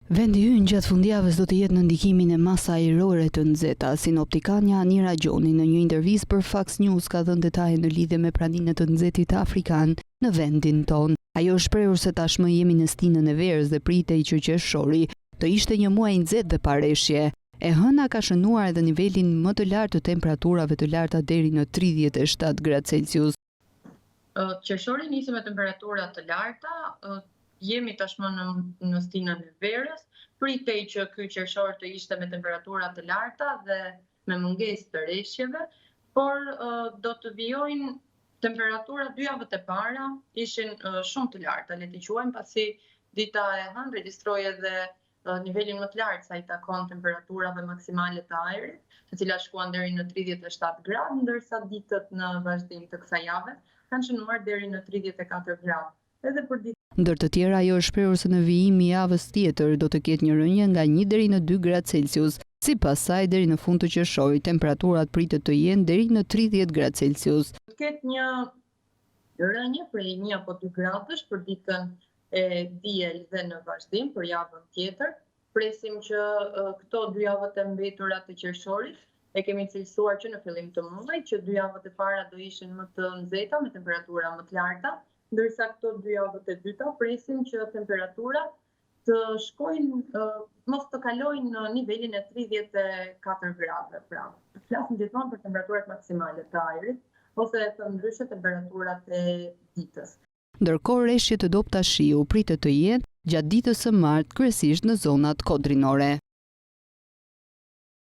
Vendi ynë gjatë fundjavës do të jetë në ndikimin e masa ajrore të nxehta. Sinoptikanja Anira Gjoni në një intervistë për Fox News ka dhënë detaje në lidhje me praninë të nxehtit afrikan në vendin tonë. Ajo shprehur se tashmë jemi në stinën e verës dhe pritej që qershori të ishte një muaj i nxehtë dhe pa reshje. E hëna ka shënuar edhe nivelin më të lartë të temperaturave të larta deri në 37 gradë Celsius. Qershori nisi me temperatura të larta. Jemi tashmë në stinën e verës, pritej që ky qershor të ishte me temperatura të larta dhe me mungesë të reshjeve, por do të vijojnë temperatura 2 javët e para ishin shumë të larta, le t'i quajmë, pasi dita e hënë regjistroi edhe nivelin më të lartë sa i takon temperaturave maksimale të ajrit, të cilat shkuan deri në 37 gradë, ndërsa ditët në vazhdim të kësaj jave kanë shënuar deri në 34 gradë. Edhe për ditë. Ndër të tjera, ajo është shprehur se në vijim i javës tjetër do të ketë një rënje nga 1 deri në 2 gradë Celsius. Sipas saj, deri në fund të qershorit, temperaturat pritet të jenë deri në 30 gradë Celsius. Do të ketë një rënje prej 1 apo 2 gradësh për ditën e diel dhe në vazhdim për javën tjetër. Presim që këto 2 javët e mbetura të qershorit e kemi cilësuar që në fillim të muajit, që 2 javët e para do ishin më të nxehta me temperatura më të larta, ndërsa këto 2 javët e dyta presim që temperaturat të shkojnë, mos të kalojnë në nivelin e 34 gradë. Pra, flasim gjithmonë për temperaturat maksimale të ajrit, ose të ndryshe temperaturat e ditës. Ndërkohë, reshje të dobta shiu pritet të jenë gjatë ditës së martë kryesisht në zonat kodrinore.